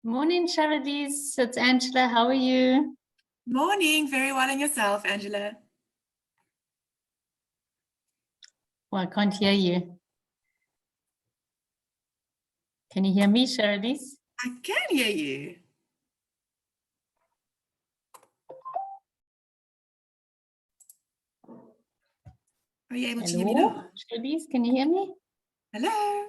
Morning, Charities. It's Angela. How are you? Morning. Very well, and yourself, Angela? Well, I can't hear you. Can you hear me, Charities? I can hear you. Are you able to hear me now? Charities, can you hear me? Hello.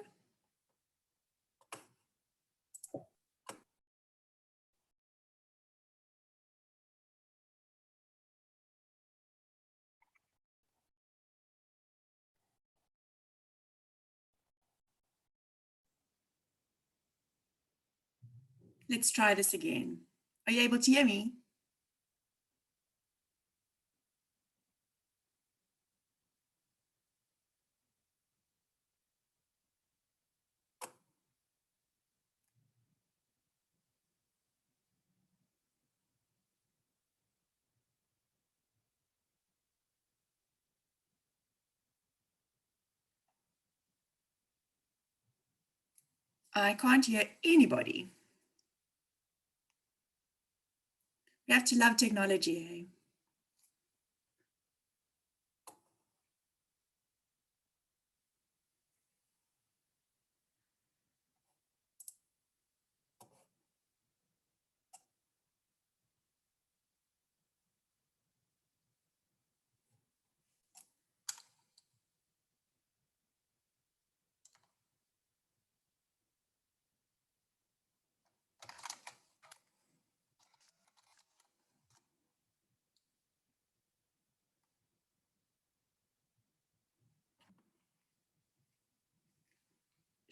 Let's try this again. Are you able to hear me? I can't hear anybody. We have to love technology, eh?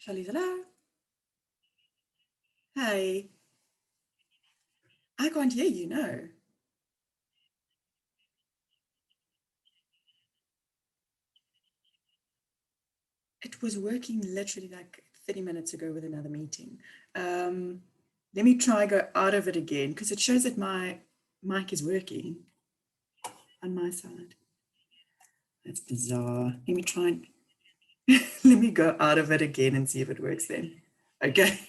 Charlize, hello. Hi. I can't hear you, no. It was working literally like 30 minutes ago with another meeting. Let me try go out of it again because it shows that my mic is working on my side. That's bizarre. Let me try and let me go out of it again and see if it works then. Okay,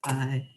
bye.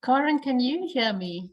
Karen, can you hear me?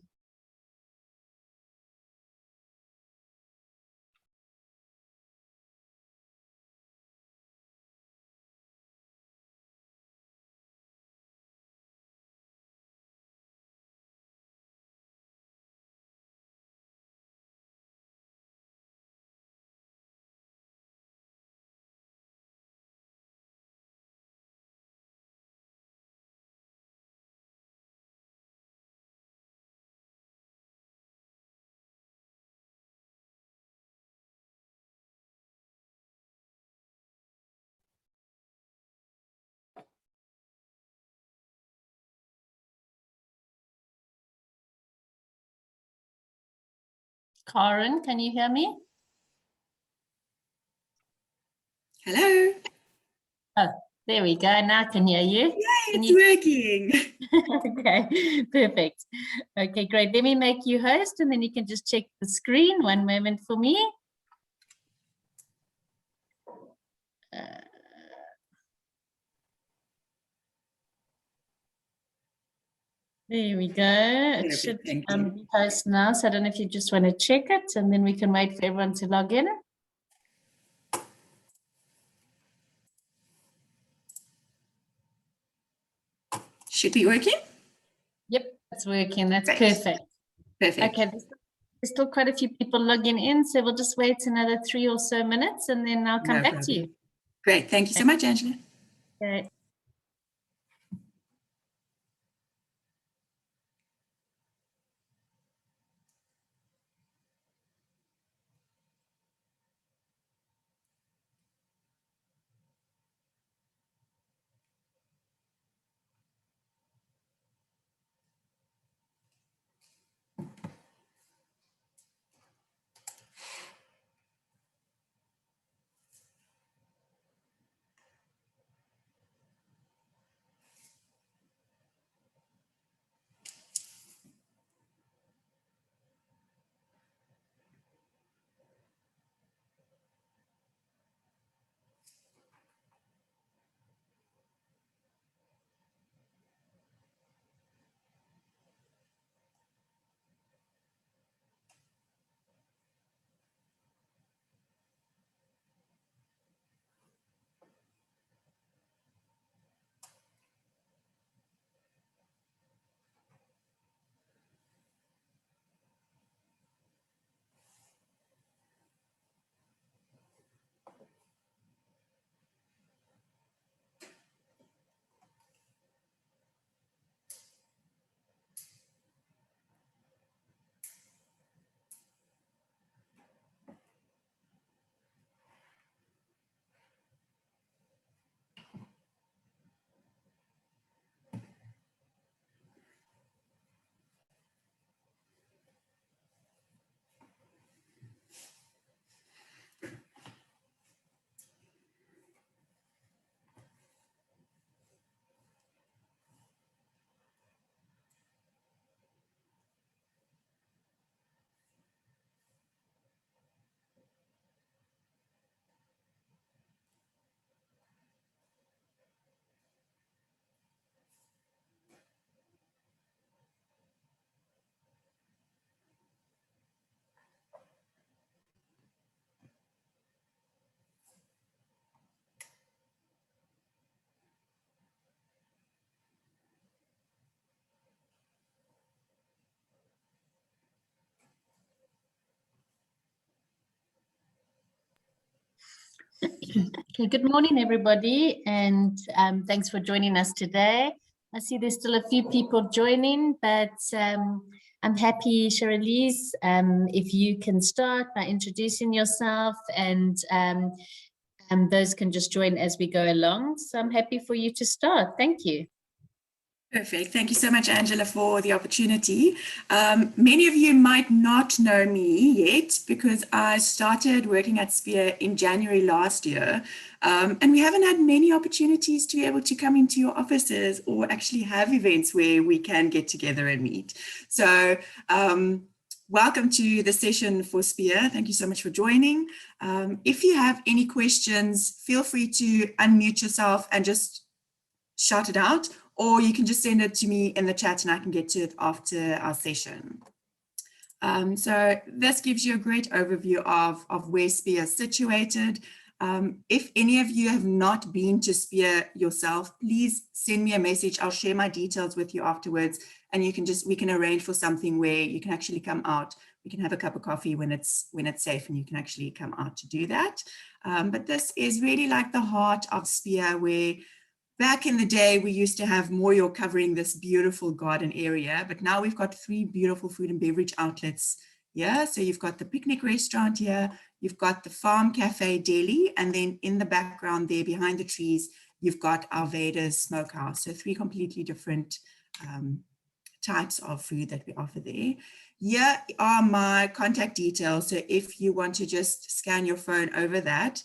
Karen, can you hear me? Hello. Oh, there we go. Now I can hear you. Yay, it's working. Okay, perfect. Okay, great. Let me make you host and then you can just check the screen. One moment for me. There we go. It should be post now. So I don't know if you just want to check it and then we can wait for everyone to log in. Should be working? Yep, it's working. That's Great. perfect. Perfect. Okay, There's still quite a few people logging in, so we'll just wait another 3 or so minutes and then I'll come back to you. Great. Thank you so much, Angela. Okay. Okay, good morning, everybody, and thanks for joining us today. I see there's still a few people joining, but I'm happy, Cherilise, if you can start by introducing yourself, and those can just join as we go along. So I'm happy for you to start. Thank you. Perfect. Thank you so much, Angela, for the opportunity. Many of you might not know me yet because I started working at Spier in January last year, and we haven't had many opportunities to be able to come into your offices or actually have events where we can get together and meet. So welcome to the session for Spier. Thank you so much for joining. If you have any questions, feel free to unmute yourself and just shout it out, or you can just send it to me in the chat and I can get to it after our session. So this gives you a great overview of where Spier is situated. If any of you have not been to Spier yourself, please send me a message. I'll share my details with you afterwards, and we can arrange for something where you can actually come out. We can have a cup of coffee when it's safe, and you can actually come out to do that. But this is really like the heart of Spier, where back in the day, we used to have Moyo covering this beautiful garden area, but now we've got 3 beautiful food and beverage outlets here. So you've got the picnic restaurant here, you've got the farm cafe deli, and then in the background there behind the trees, you've got our Veda's smokehouse. So 3 completely different types of food that we offer there. Here are my contact details. So if you want to just scan your phone over that,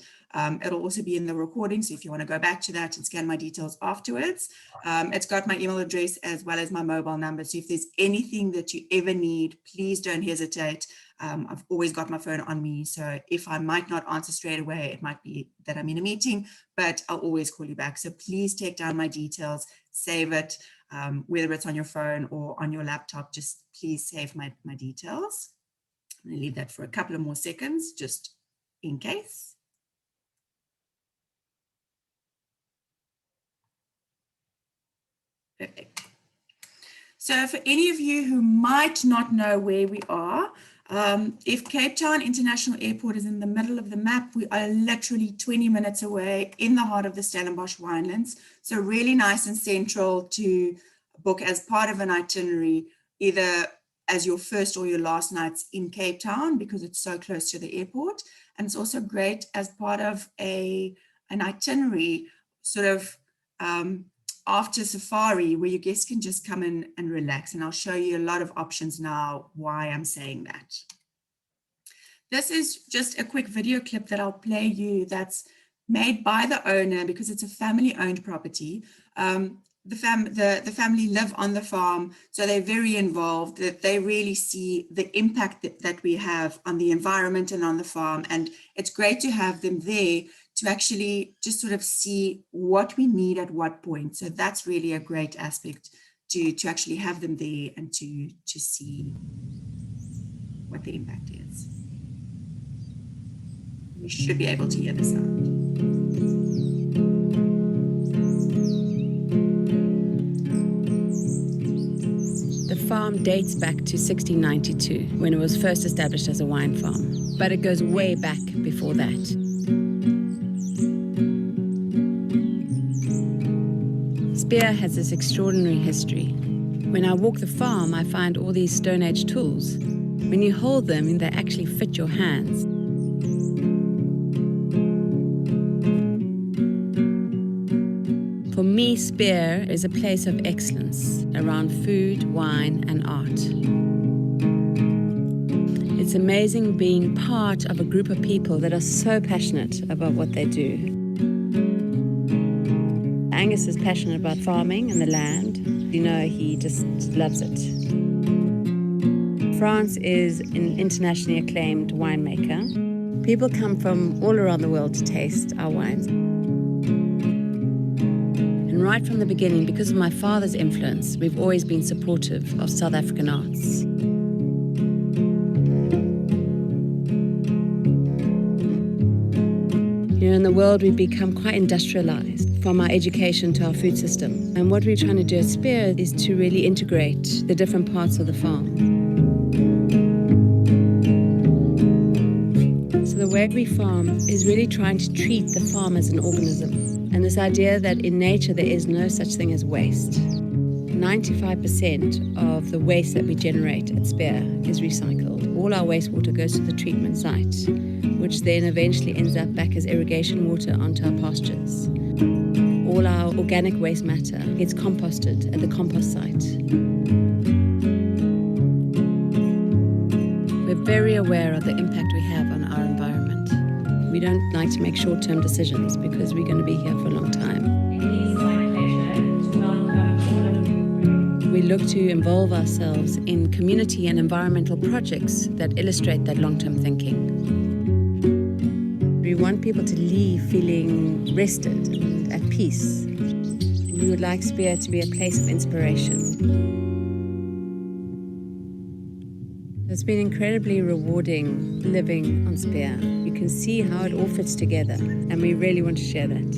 it'll also be in the recording. So if you want to go back to that and scan my details afterwards, it's got my email address as well as my mobile number. So if there's anything that you ever need, please don't hesitate. I've always got my phone on me. So if I might not answer straight away, it might be that I'm in a meeting, but I'll always call you back. So please take down my details, save it, whether it's on your phone or on your laptop, just please save my details. I'm going to leave that for a couple of more seconds, just in case. Perfect. So for any of you who might not know where we are, If Cape Town International Airport is in the middle of the map, we are literally 20 minutes away in the heart of the Stellenbosch winelands. So really nice and central to book as part of an itinerary, either as your first or your last nights in Cape Town, because it's so close to the airport. And it's also great as part of an itinerary, sort of after safari, where your guests can just come in and relax. And I'll show you a lot of options now why I'm saying that. This is just a quick video clip that I'll play you that's made by the owner, because it's a family-owned property. The family live on the farm, so they're very involved, that they really see the impact that we have on the environment and on the farm. And it's great to have them there to actually just sort of see what we need at what point. So that's really a great aspect to actually have them there and to see what the impact is. You should be able to hear the sound. The farm dates back to 1692, when it was first established as a wine farm, but it goes way back before that. Spier has this extraordinary history. When I walk the farm, I find all these Stone Age tools. When you hold them, they actually fit your hands. For me, Spier is a place of excellence around food, wine, and art. It's amazing being part of a group of people that are so passionate about what they do. Angus is passionate about farming and the land. You know, he just loves it. France is an internationally acclaimed winemaker. People come from all around the world to taste our wines. And right from the beginning, because of my father's influence, we've always been supportive of South African arts. You know, in the world, we've become quite industrialized, from our education to our food system. And what we're trying to do at Spier is to really integrate the different parts of the farm. So the way we farm is really trying to treat the farm as an organism. And this idea that in nature there is no such thing as waste. 95% of the waste that we generate at Spier is recycled. All our wastewater goes to the treatment site, which then eventually ends up back as irrigation water onto our pastures. All our organic waste matter gets composted at the compost site. We're very aware of the impact we have on our environment. We don't like to make short-term decisions because we're going to be here for a long time. We look to involve ourselves in community and environmental projects that illustrate that long-term thinking. We want people to leave feeling rested and at peace. We would like Spier to be a place of inspiration. It's been incredibly rewarding living on Spier. You can see how it all fits together, and we really want to share that.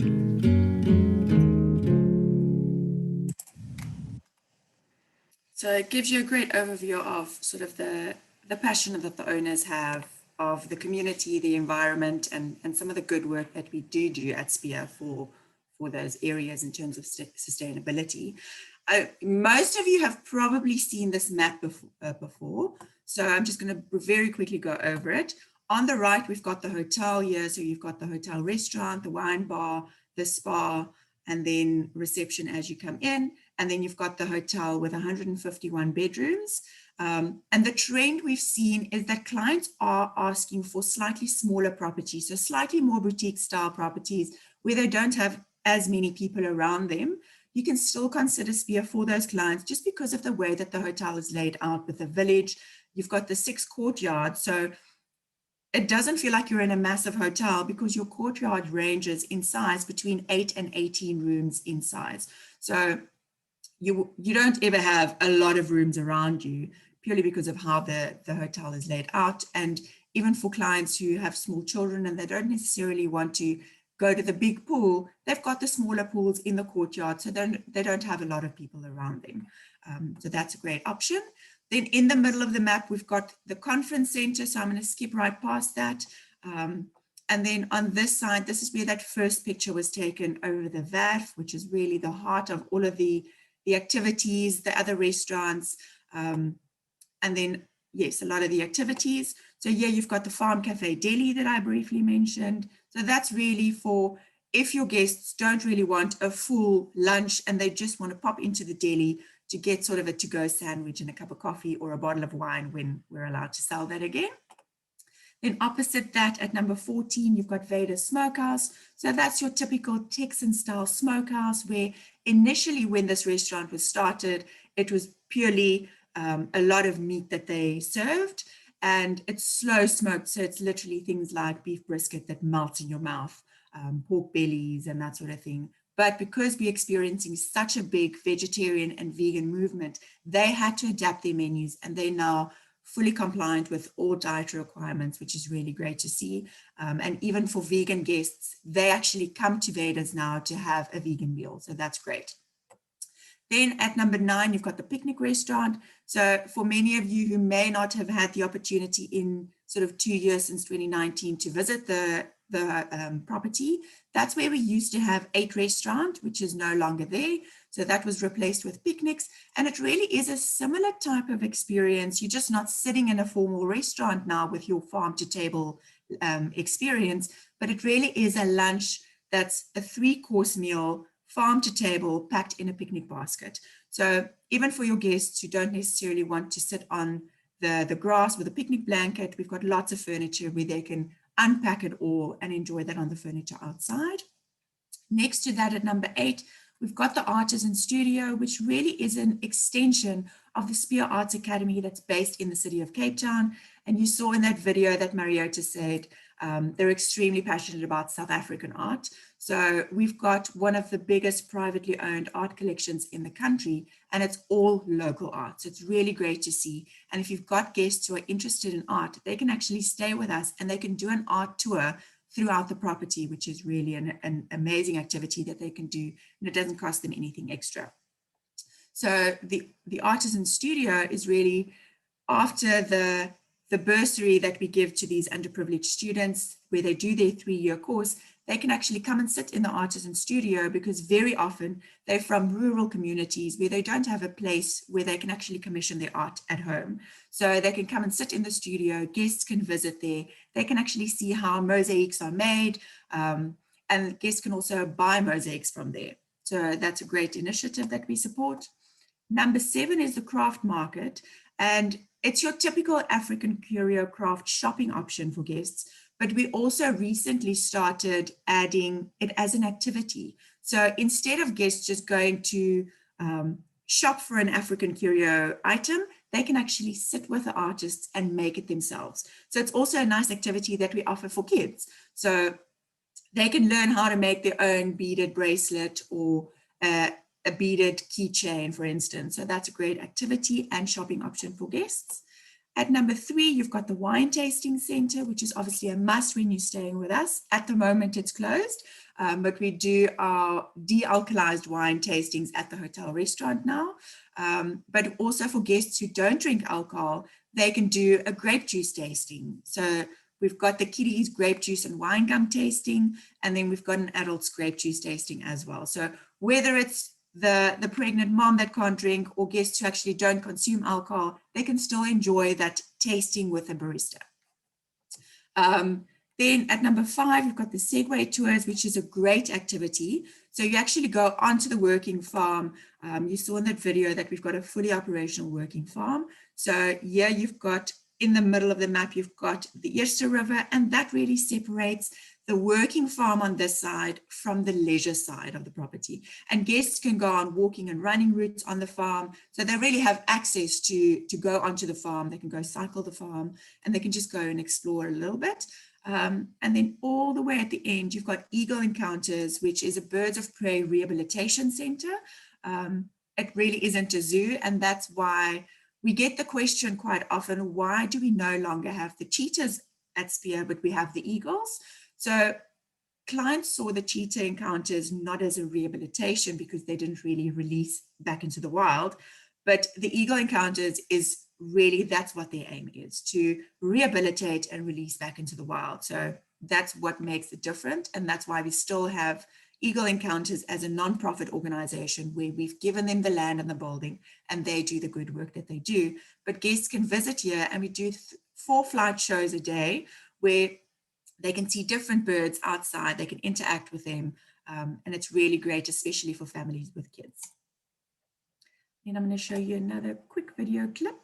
So it gives you a great overview of sort of the passion that the owners have of the community, the environment, and some of the good work that we do at Spier for those areas in terms of sustainability. Most of you have probably seen this map before, so I'm just going to very quickly go over it. On the right, we've got the hotel here, so you've got the hotel restaurant, the wine bar, the spa, and then reception as you come in. And then you've got the hotel with 151 bedrooms. And the trend we've seen is that clients are asking for slightly smaller properties, so slightly more boutique style properties where they don't have as many people around them. You can still consider Spier for those clients just because of the way that the hotel is laid out with the village. You've got the 6 courtyards, so it doesn't feel like you're in a massive hotel because your courtyard ranges in size between 8 and 18 rooms in size. So you don't ever have a lot of rooms around you purely because of how the hotel is laid out. And even for clients who have small children and they don't necessarily want to go to the big pool, they've got the smaller pools in the courtyard, so they don't have a lot of people around them. So that's a great option. Then in the middle of the map, we've got the conference center. So I'm going to skip right past that. And then on this side, this is where that first picture was taken over the VAF, which is really the heart of all of the activities, the other restaurants, and then, yes, a lot of the activities. So here you've got the Farm Cafe Deli that I briefly mentioned. So that's really for if your guests don't really want a full lunch and they just want to pop into the deli to get sort of a to-go sandwich and a cup of coffee or a bottle of wine when we're allowed to sell that again. Then opposite that at number 14, you've got Vader's Smokehouse. So that's your typical Texan style smokehouse where initially when this restaurant was started, it was purely a lot of meat that they served and it's slow smoked. So it's literally things like beef brisket that melts in your mouth, pork bellies and that sort of thing. But because we're experiencing such a big vegetarian and vegan movement, they had to adapt their menus and they now fully compliant with all dietary requirements, which is really great to see. And even for vegan guests, they actually come to Vader's now to have a vegan meal. So that's great. Then at number 9, you've got the picnic restaurant. So for many of you who may not have had the opportunity in sort of 2 years since 2019 to visit the property, that's where we used to have 8 restaurant, which is no longer there. So that was replaced with picnics. And it really is a similar type of experience. You're just not sitting in a formal restaurant now with your farm to table experience, but it really is a lunch that's a 3-course meal, farm to table, packed in a picnic basket. So even for your guests who don't necessarily want to sit on the grass with a picnic blanket, we've got lots of furniture where they can unpack it all and enjoy that on the furniture outside. Next to that at number 8, we've got the Artisan Studio, which really is an extension of the Spier Arts Academy that's based in the city of Cape Town. And you saw in that video that Mariota said they're extremely passionate about South African art. So we've got one of the biggest privately owned art collections in the country, and it's all local art. So it's really great to see. And if you've got guests who are interested in art, they can actually stay with us and they can do an art tour throughout the property, which is really an amazing activity that they can do, and it doesn't cost them anything extra. So the Artisan Studio is really after the bursary that we give to these underprivileged students where they do their 3-year course. They can actually come and sit in the Artisan Studio because very often they're from rural communities where they don't have a place where they can actually commission their art at home. So they can come and sit in the studio, guests can visit there, they can actually see how mosaics are made, and guests can also buy mosaics from there. So that's a great initiative that we support. Number 7 is the craft market, and it's your typical African curio craft shopping option for guests. But we also recently started adding it as an activity. So instead of guests just going to shop for an African curio item, they can actually sit with the artists and make it themselves. So it's also a nice activity that we offer for kids. So they can learn how to make their own beaded bracelet or a beaded keychain, for instance. So that's a great activity and shopping option for guests. At number 3, you've got the wine tasting center, which is obviously a must when you're staying with us. At the moment, it's closed, but we do our de-alkalized wine tastings at the hotel restaurant now. But also for guests who don't drink alcohol, they can do a grape juice tasting. So we've got the kiddies grape juice and wine gum tasting, and then we've got an adult's grape juice tasting as well. So whether it's the pregnant mom that can't drink or guests who actually don't consume alcohol, they can still enjoy that tasting with a barista. Then at number 5, we've got the Segway tours, which is a great activity. So you actually go onto the working farm. You saw in that video that we've got a fully operational working farm. So here you've got in the middle of the map, you've got the Eerste River, and that really separates the working farm on this side from the leisure side of the property. And guests can go on walking and running routes on the farm. So they really have access to go onto the farm. They can go cycle the farm and they can just go and explore a little bit. And then all the way at the end, you've got Eagle Encounters, which is a birds of prey rehabilitation center. It really isn't a zoo. And that's why we get the question quite often, why do we no longer have the cheetahs at Spier, but we have the eagles? So clients saw the cheetah encounters not as a rehabilitation because they didn't really release back into the wild, but the eagle encounters is really that's what their aim is, to rehabilitate and release back into the wild. So that's what makes it different. And that's why we still have Eagle Encounters as a non-profit organization where we've given them the land and the building and they do the good work that they do. But guests can visit here, and we do 4 flight shows a day where they can see different birds outside, they can interact with them. And it's really great, especially for families with kids. Then I'm going to show you another quick video clip.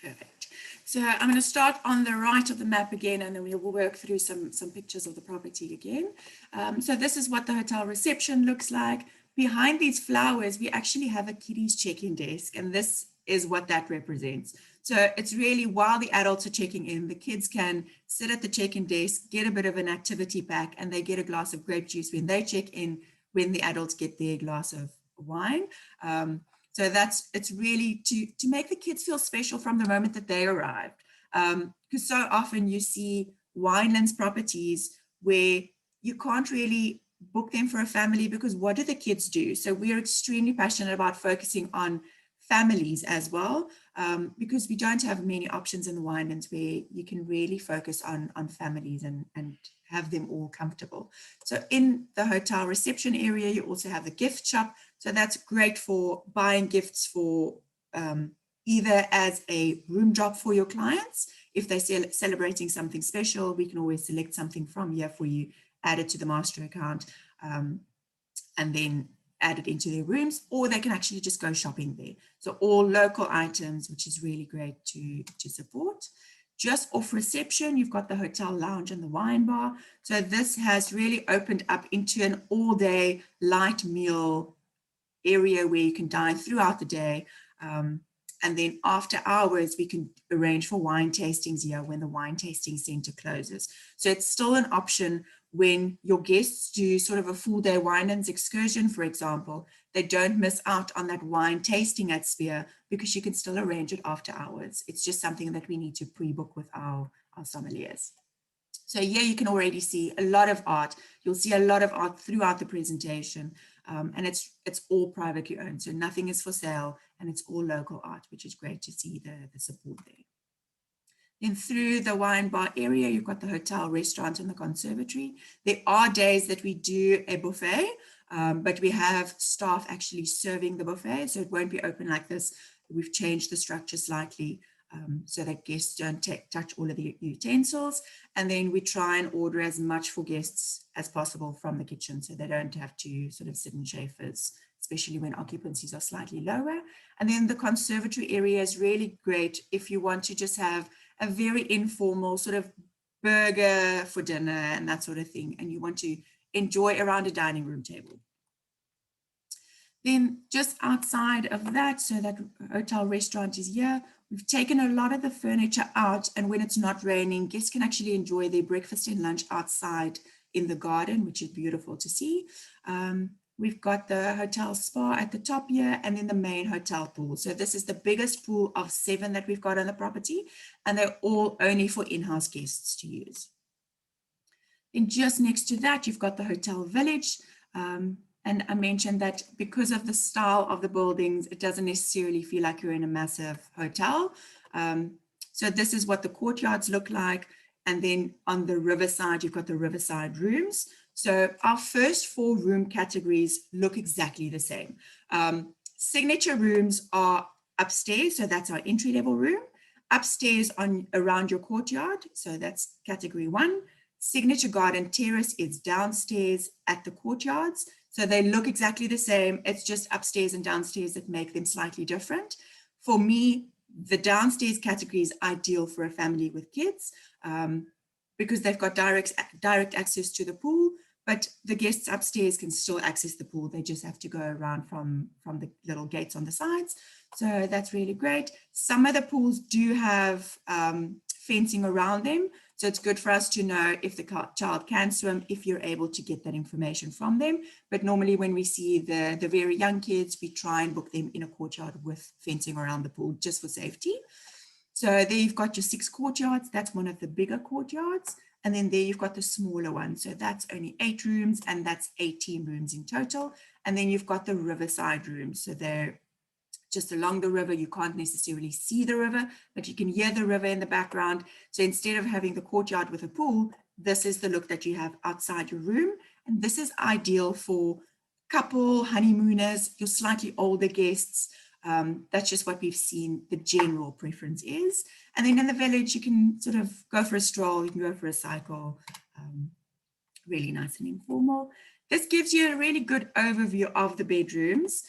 Perfect. So I'm going to start on the right of the map again, and then we will work through some pictures of the property again. So this is what the hotel reception looks like. Behind these flowers, we actually have a kiddies check-in desk, and this is what that represents. So it's really while the adults are checking in, the kids can sit at the check-in desk, get a bit of an activity pack, and they get a glass of grape juice when they check in, when the adults get their glass of wine. So it's really to make the kids feel special from the moment that they arrived. Because so often you see winelands properties where you can't really book them for a family, because what do the kids do? So we are extremely passionate about focusing on families as well, because we don't have many options in the winelands where you can really focus on families and have them all comfortable. So in the hotel reception area, you also have the gift shop. So that's great for buying gifts for either as a room drop for your clients. If they're celebrating something special, we can always select something from here for you, add it to the master account, and then add it into their rooms, or they can actually just go shopping there. So all local items, which is really great to support. Just off reception, you've got the hotel lounge and the wine bar. So this has really opened up into an all-day light meal area where you can dine throughout the day. And then after hours, we can arrange for wine tastings here when the wine tasting center closes. So it's still an option when your guests do sort of a full day winelands excursion, for example. They don't miss out on that wine tasting at Spier, because you can still arrange it after hours. It's just something that we need to pre-book with our sommeliers. So here you can already see a lot of art. You'll see a lot of art throughout the presentation, and it's all privately owned. So nothing is for sale, and it's all local art, which is great to see the support there. Then through the wine bar area, you've got the hotel, restaurant, and the conservatory. There are days that we do a buffet, but we have staff actually serving the buffet, so it won't be open like this. We've changed the structure slightly, so that guests don't touch all of the utensils. And then we try and order as much for guests as possible from the kitchen, so they don't have to sort of sit in chafers, especially when occupancies are slightly lower. And then the conservatory area is really great if you want to just have a very informal sort of burger for dinner and that sort of thing, and you want to enjoy around a dining room table. Then just outside of that, so that hotel restaurant is here, we've taken a lot of the furniture out, and when it's not raining, guests can actually enjoy their breakfast and lunch outside in the garden, which is beautiful to see. We've got the hotel spa at the top here, and then the main hotel pool. So this is the biggest pool of 7 that we've got on the property, and they're all only for in-house guests to use. And just next to that, you've got the hotel village. And I mentioned that because of the style of the buildings, it doesn't necessarily feel like you're in a massive hotel. So this is what the courtyards look like. And then on the riverside, you've got the riverside rooms. So our first 4 room categories look exactly the same. Signature rooms are upstairs, so that's our entry level room. Upstairs around your courtyard, so that's category 1. Signature garden terrace is downstairs at the courtyards. So they look exactly the same. It's just upstairs and downstairs that make them slightly different. For me, the downstairs category is ideal for a family with kids because they've got direct access to the pool, but the guests upstairs can still access the pool. They just have to go around from the little gates on the sides. So that's really great. Some of the pools do have fencing around them. So it's good for us to know if the child can swim, if you're able to get that information from them. But normally when we see the very young kids, we try and book them in a courtyard with fencing around the pool just for safety. So there you've got your 6 courtyards. That's one of the bigger courtyards. And then there you've got the smaller one. So that's only 8 rooms, and that's 18 rooms in total. And then you've got the riverside rooms. So they're just along the river. You can't necessarily see the river, but you can hear the river in the background. So instead of having the courtyard with a pool, this is the look that you have outside your room. And this is ideal for couple, honeymooners, your slightly older guests. That's just what we've seen the general preference is. And then in the village, you can sort of go for a stroll, you can go for a cycle, really nice and informal. This gives you a really good overview of the bedrooms.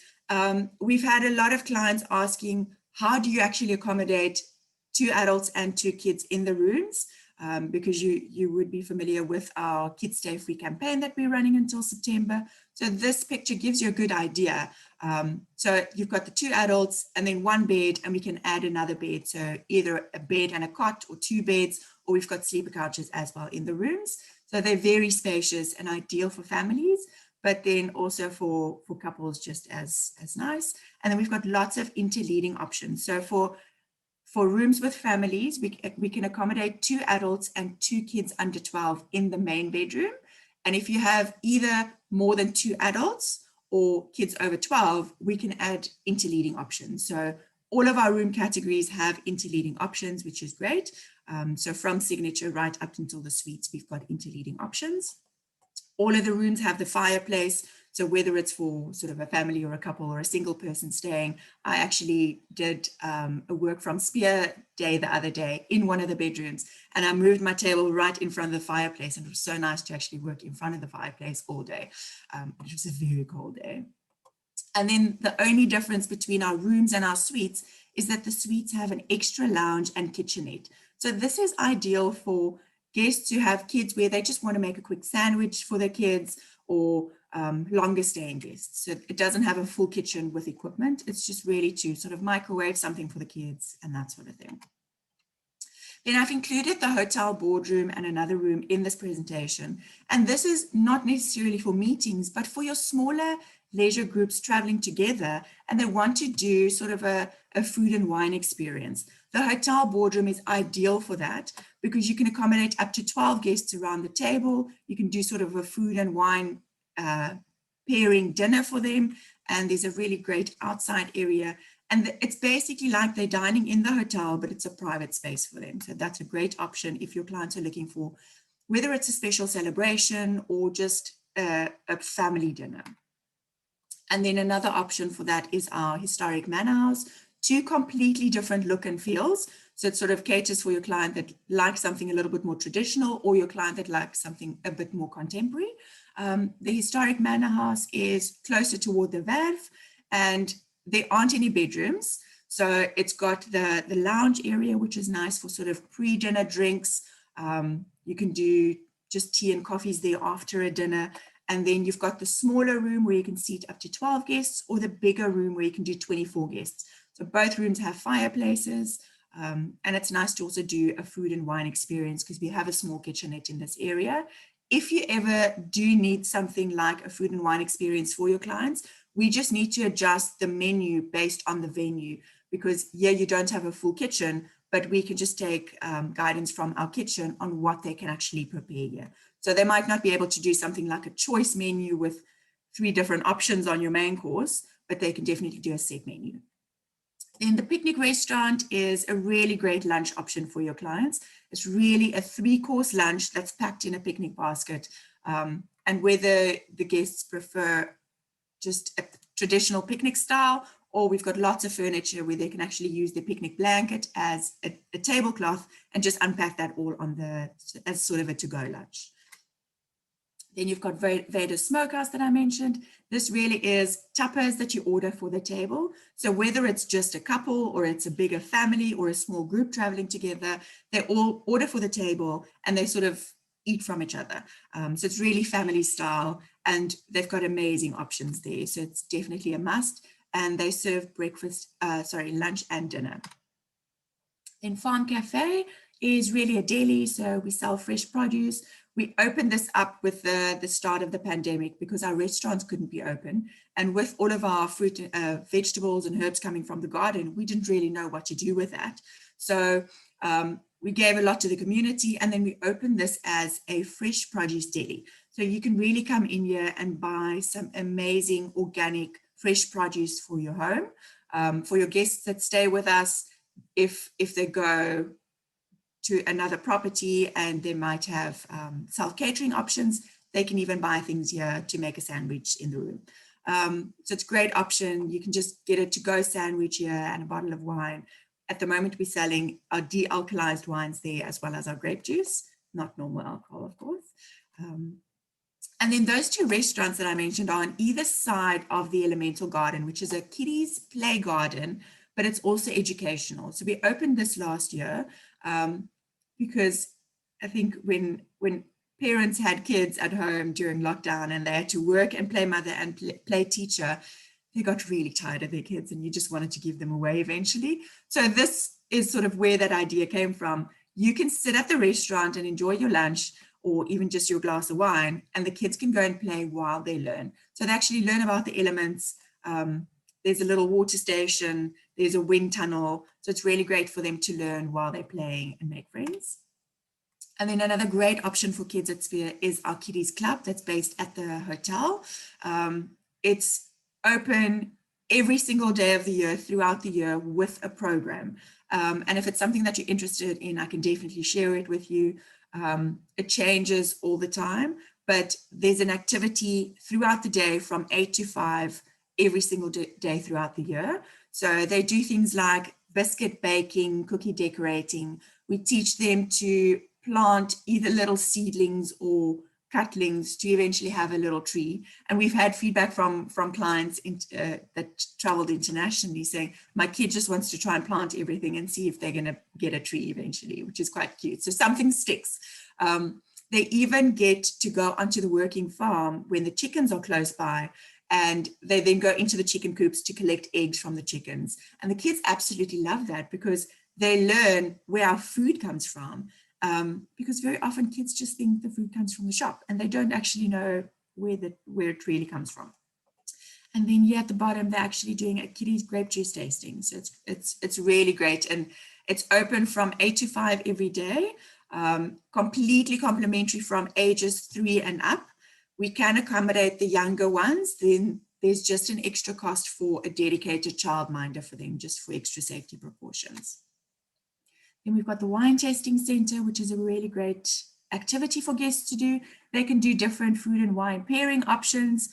We've had a lot of clients asking, how do you actually accommodate 2 adults and 2 kids in the rooms? Because you would be familiar with our Kids Stay Free campaign that we're running until September. So this picture gives you a good idea. So you've got the 2 adults and then 1 bed, and we can add another bed. So either a bed and a cot, or 2 beds, or we've got sleeper couches as well in the rooms. So they're very spacious and ideal for families, but then also for couples just as nice. And then we've got lots of interleading options. So for rooms with families, we can accommodate 2 adults and 2 kids under 12 in the main bedroom. And if you have either more than 2 adults or kids over 12, we can add interleading options. So all of our room categories have interleading options, which is great. So from signature right up until the suites, we've got interleading options. All of the rooms have the fireplace. So whether it's for sort of a family or a couple or a single person staying, I actually did a work from Spier day the other day in one of the bedrooms, and I moved my table right in front of the fireplace, and it was so nice to actually work in front of the fireplace all day. It was a very cold day. And then the only difference between our rooms and our suites is that the suites have an extra lounge and kitchenette. So this is ideal for guests who have kids where they just want to make a quick sandwich for their kids, or longer staying guests. So it doesn't have a full kitchen with equipment. It's just really to sort of microwave something for the kids and that sort of thing. Then I've included the hotel boardroom and another room in this presentation. And this is not necessarily for meetings, but for your smaller leisure groups traveling together, and they want to do sort of a food and wine experience. The hotel boardroom is ideal for that because you can accommodate up to 12 guests around the table. You can do sort of a food and wine pairing dinner for them. And there's a really great outside area. And it's basically like they're dining in the hotel, but it's a private space for them. So that's a great option if your clients are looking for, whether it's a special celebration or just a family dinner. And then another option for that is our historic manor house, 2 completely different look and feels. So it sort of caters for your client that likes something a little bit more traditional, or your client that likes something a bit more contemporary. The historic manor house is closer toward the Werf, and there aren't any bedrooms. So it's got the lounge area, which is nice for sort of pre-dinner drinks. You can do just tea and coffees there after a dinner. And then you've got the smaller room where you can seat up to 12 guests, or the bigger room where you can do 24 guests. So both rooms have fireplaces. And it's nice to also do a food and wine experience because we have a small kitchenette in this area. If you ever do need something like a food and wine experience for your clients, we just need to adjust the menu based on the venue, because yeah, you don't have a full kitchen, but we can just take guidance from our kitchen on what they can actually prepare here. So they might not be able to do something like a choice menu with 3 different options on your main course, but they can definitely do a set menu. Then the picnic restaurant is a really great lunch option for your clients. It's really a 3-course lunch that's packed in a picnic basket. And whether the guests prefer just a traditional picnic style, or we've got lots of furniture where they can actually use their picnic blanket as a tablecloth and just unpack that all on as sort of a to-go lunch. Then you've got Vader's Smokehouse that I mentioned. This really is tapas that you order for the table. So whether it's just a couple, or it's a bigger family, or a small group traveling together, they all order for the table and they sort of eat from each other. So it's really family style, and they've got amazing options there. So it's definitely a must. And they serve lunch and dinner. Then Farm Cafe is really a deli. So we sell fresh produce. We opened this up with the start of the pandemic because our restaurants couldn't be open. And with all of our fruit, vegetables and herbs coming from the garden, we didn't really know what to do with that. So we gave a lot to the community, and then we opened this as a fresh produce deli. So you can really come in here and buy some amazing organic fresh produce for your home. For your guests that stay with us, if they go to another property and they might have self-catering options, they can even buy things here to make a sandwich in the room. So it's a great option. You can just get a to-go sandwich here and a bottle of wine. At the moment, we're selling our de-alkalized wines there, as well as our grape juice, not normal alcohol, of course. And then those 2 restaurants that I mentioned are on either side of the Elemental Garden, which is a kiddies play garden, but it's also educational. So we opened this last year because I think when parents had kids at home during lockdown and they had to work and play mother and play teacher, they got really tired of their kids and you just wanted to give them away eventually. So this is sort of where that idea came from. You can sit at the restaurant and enjoy your lunch, or even just your glass of wine, and the kids can go and play while they learn. So they actually learn about the elements. There's a little water station, there's a wind tunnel. So it's really great for them to learn while they're playing and make friends. And then another great option for kids at Spier is our Kiddies Club that's based at the hotel. It's open every single day of the year throughout the year with a program. And if it's something that you're interested in, I can definitely share it with you. It changes all the time, but there's an activity throughout the day from 8 to 5 every single day throughout the year. So they do things like biscuit baking, cookie decorating. We teach them to plant either little seedlings or cutlings to eventually have a little tree. And we've had feedback from clients that traveled internationally saying, my kid just wants to try and plant everything and see if they're going to get a tree eventually, which is quite cute. So something sticks. They even get to go onto the working farm when the chickens are close by, and they then go into the chicken coops to collect eggs from the chickens. And the kids absolutely love that because they learn where our food comes from. Because very often kids just think the food comes from the shop and they don't actually know where it really comes from. And then here at the bottom, they're actually doing a kiddies grape juice tasting. So it's really great. And it's open from 8 to 5 every day, completely complimentary from ages 3 and up. We can accommodate the younger ones. Then there's just an extra cost for a dedicated childminder for them, just for extra safety precautions. Then we've got the wine tasting center, which is a really great activity for guests to do. They can do different food and wine pairing options.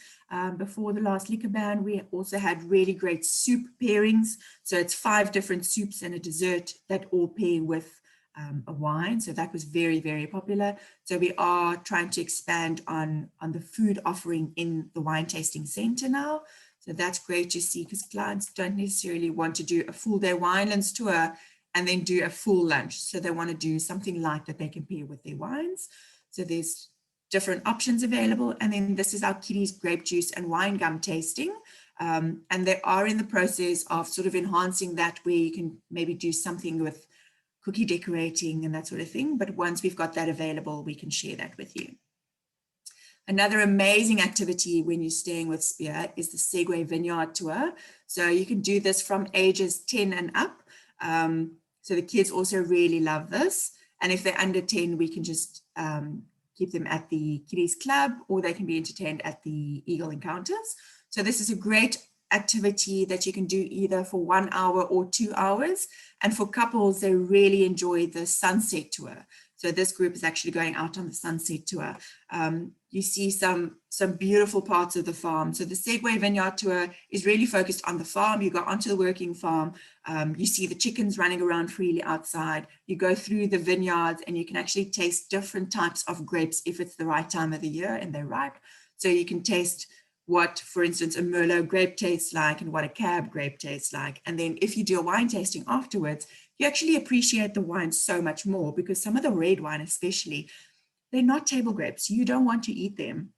Before the last liquor ban, we also had really great soup pairings. So it's 5 different soups and a dessert that all pair with a wine. So that was very, very popular. So we are trying to expand on the food offering in the wine tasting center now. So that's great to see, because clients don't necessarily want to do a full day winelands tour and then do a full lunch. So they want to do something light that they can pair with their wines. So there's different options available. And then this is our kiddies grape juice and wine gum tasting. And they are in the process of sort of enhancing that, where you can maybe do something with cookie decorating and that sort of thing. But once we've got that available, we can share that with you. Another amazing activity when you're staying with Spier is the Segway Vineyard Tour. So you can do this from ages 10 and up. So the kids also really love this. And if they're under 10, we can just keep them at the Kiddies Club, or they can be entertained at the Eagle Encounters. So this is a great activity that you can do either for 1 hour or 2 hours. And for couples, they really enjoy the sunset tour. So this group is actually going out on the sunset tour. You see some beautiful parts of the farm. So the Segway Vineyard Tour is really focused on the farm. You go onto the working farm. You see the chickens running around freely outside. You go through the vineyards and you can actually taste different types of grapes if it's the right time of the year and they're ripe. So you can taste what, for instance, a Merlot grape tastes like and what a Cab grape tastes like. And then if you do a wine tasting afterwards, you actually appreciate the wine so much more, because some of the red wine especially, they're not table grapes. You don't want to eat them,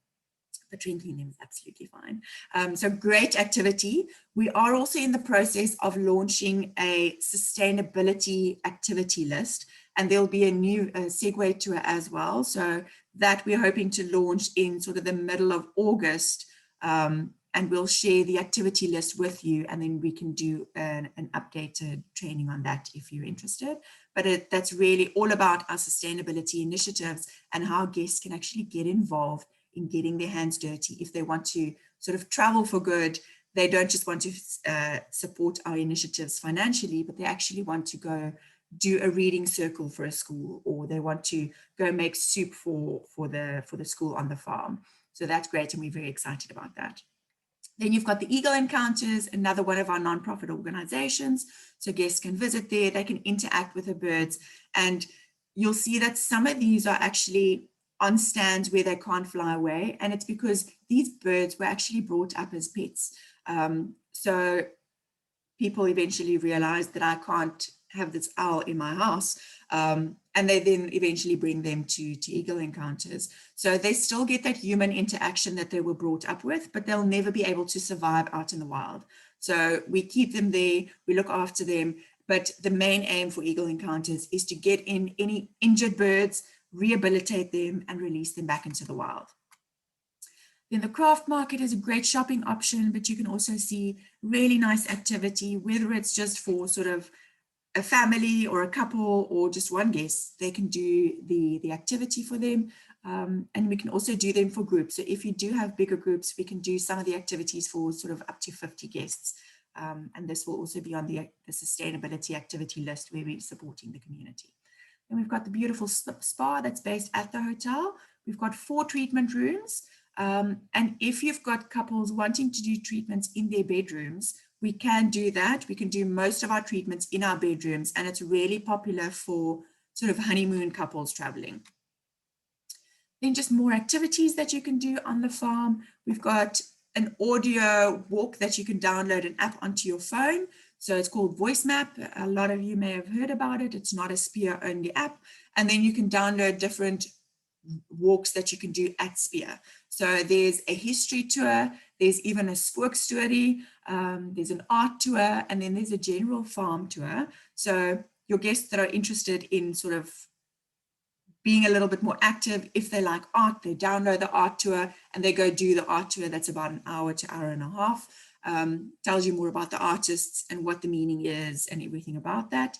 but drinking them is absolutely fine. So great activity. We are also in the process of launching a sustainability activity list, and there'll be a new Segway tour as well. So that we're hoping to launch in sort of the middle of August. And we'll share the activity list with you, and then we can do an updated training on that if you're interested. But that's really all about our sustainability initiatives and how guests can actually get involved in getting their hands dirty. If they want to sort of travel for good, they don't just want to support our initiatives financially, but they actually want to go do a reading circle for a school, or they want to go make soup for the school on the farm. So that's great, and we're very excited about that. Then you've got the Eagle Encounters, another one of our nonprofit organizations. So guests can visit there, they can interact with the birds, and you'll see that some of these are actually on stands where they can't fly away. And it's because these birds were actually brought up as pets. So people eventually realized that I can't have this owl in my house. And they then eventually bring them to Eagle Encounters. So they still get that human interaction that they were brought up with, but they'll never be able to survive out in the wild. So we keep them there, we look after them, but the main aim for Eagle Encounters is to get in any injured birds, rehabilitate them, and release them back into the wild. Then the craft market is a great shopping option, but you can also see really nice activity, whether it's just for sort of a family or a couple or just one guest. They can do the activity for them, and we can also do them for groups. So if you do have bigger groups, we can do some of the activities for sort of up to 50 guests, and this will also be on the sustainability activity list where we're supporting the community. And we've got the beautiful spa that's based at the hotel. We've got 4 treatment rooms, and if you've got couples wanting to do treatments in their bedrooms, we can do that. We can do most of our treatments in our bedrooms, and it's really popular for sort of honeymoon couples traveling. Then just more activities that you can do on the farm. We've got an audio walk that you can download an app onto your phone. So it's called Voice Map. A lot of you may have heard about it. It's not a Spier only app. And then you can download different walks that you can do at Spier. So there's a history tour, there's even a spook story, there's an art tour, and then there's a general farm tour. So your guests that are interested in sort of being a little bit more active, if they like art, they download the art tour and they go do the art tour. That's about an hour to hour and a half. Tells you more about the artists and what the meaning is and everything about that.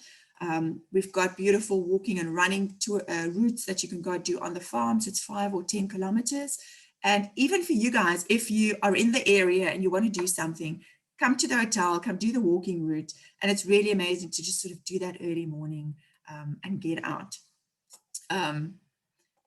We've got beautiful walking and running tour, routes that you can go do on the farm. So it's 5 or 10 kilometers. And even for you guys, if you are in the area and you want to do something, come to the hotel, come do the walking route. And it's really amazing to just sort of do that early morning and get out.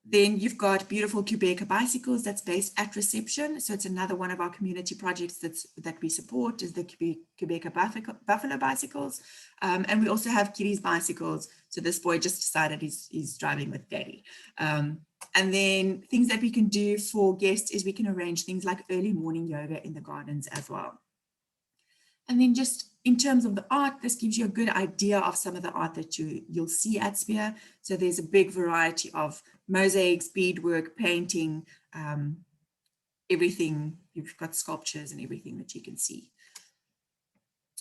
Then you've got beautiful Quebecer bicycles that's based at reception. So it's another one of our community projects that we support is the Quebecer buffalo bicycles. And we also have kiddies bicycles. So this boy just decided he's driving with daddy. And then things that we can do for guests is we can arrange things like early morning yoga in the gardens as well. And then just in terms of the art, this gives you a good idea of some of the art that you'll see at Spier. So there's a big variety of mosaics, beadwork, painting, everything. You've got sculptures and everything that you can see.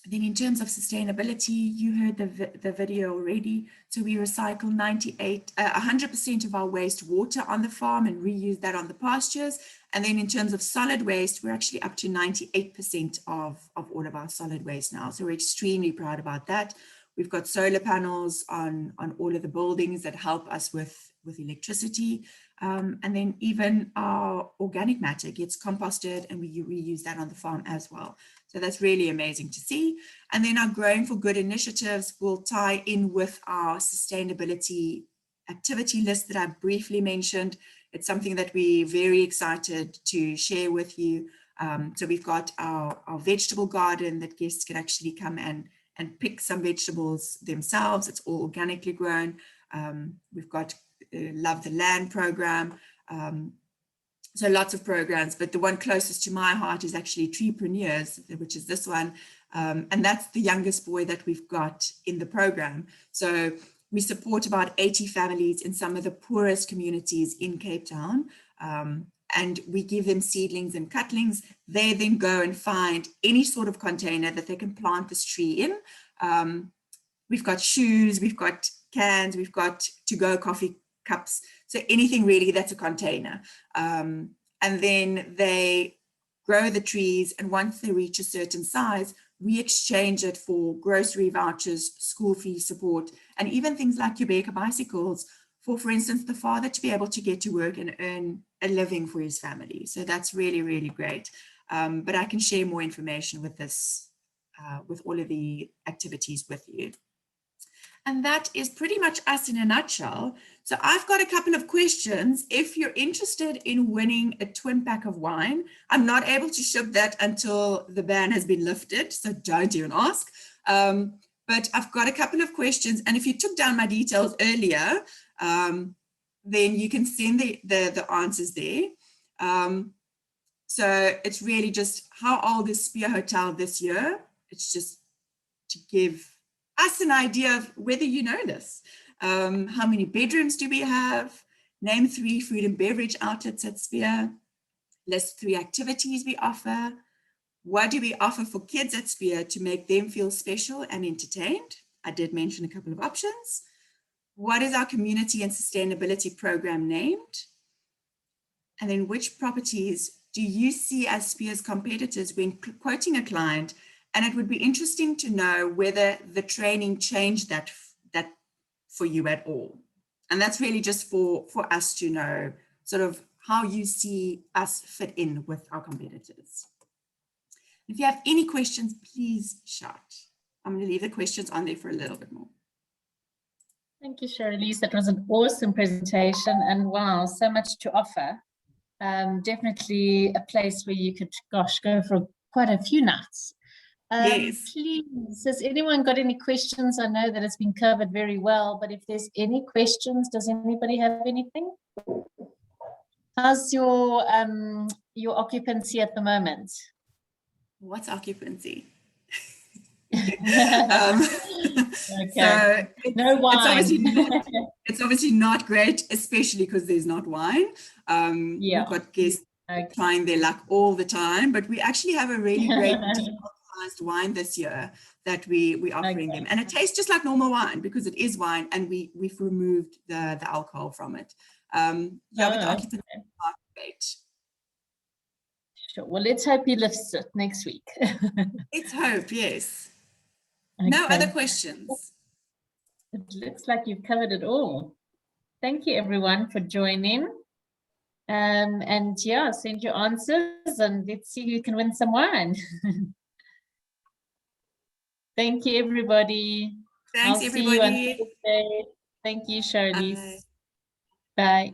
Then in terms of sustainability, you heard the video already. So we recycle 100% of our wastewater on the farm and reuse that on the pastures. And then in terms of solid waste, we're actually up to 98% of all of our solid waste now. So we're extremely proud about that. We've got solar panels on all of the buildings that help us with electricity. And then even our organic matter gets composted and we reuse that on the farm as well. So that's really amazing to see. And then our Growing for Good initiatives will tie in with our sustainability activity list that I briefly mentioned. It's something that we're very excited to share with you. So we've got our vegetable garden that guests can actually come and pick some vegetables themselves. It's all organically grown. We've got Love the Land program. So lots of programs, but the one closest to my heart is actually Treepreneurs, which is this one. And that's the youngest boy that we've got in the program. So we support about 80 families in some of the poorest communities in Cape Town. And we give them seedlings and cutlings. They then go and find any sort of container that they can plant this tree in. We've got shoes, we've got cans, we've got to-go coffee cups. So anything really that's a container. And then they grow the trees. And once they reach a certain size, we exchange it for grocery vouchers, school fee support, and even things like Quebecer bicycles for instance, the father to be able to get to work and earn a living for his family. So that's really, really great. But I can share more information with this, with all of the activities with you. And that is pretty much us in a nutshell. So I've got a couple of questions. If you're interested in winning a twin pack of wine, I'm not able to ship that until the ban has been lifted, so don't even ask. But I've got a couple of questions, and if you took down my details earlier, then you can send the answers there. So it's really just, how old is Spier Hotel this year? It's just to give us an idea of whether you know this. How many bedrooms do we have? Name 3 food and beverage outlets at Spier. List 3 activities we offer. What do we offer for kids at Spier to make them feel special and entertained? I did mention a couple of options. What is our community and sustainability program named? And then which properties do you see as Spier's competitors when quoting a client? And it would be interesting to know whether the training changed that for you at all. And that's really just for us to know sort of how you see us fit in with our competitors. If you have any questions, please shout. I'm going to leave the questions on there for a little bit more. Thank you, Cheryl-Lise. That was an awesome presentation, and wow, so much to offer. Definitely a place where you could, gosh, go for quite a few nights. Yes. Please, has anyone got any questions? I know that it's been covered very well, but if there's any questions, does anybody have anything? How's your occupancy at the moment? What's occupancy? Okay. So no wine. It's obviously not great, especially because there's not wine. We've got guests trying their luck all the time, but we actually have a really great dealcoholized wine this year that we're offering them, and it tastes just like normal wine because it is wine, and we've removed the alcohol from it. But the occupancy is not great. Sure. Well, let's hope he lifts it next week. Let's hope, yes. Okay. No other questions. It looks like you've covered it all. Thank you, everyone, for joining. And yeah, send your answers and let's see who can win some wine. Thank you, everybody. Thanks, everybody. See you on Thursday. Thank you, Cheryl-Lise. Bye.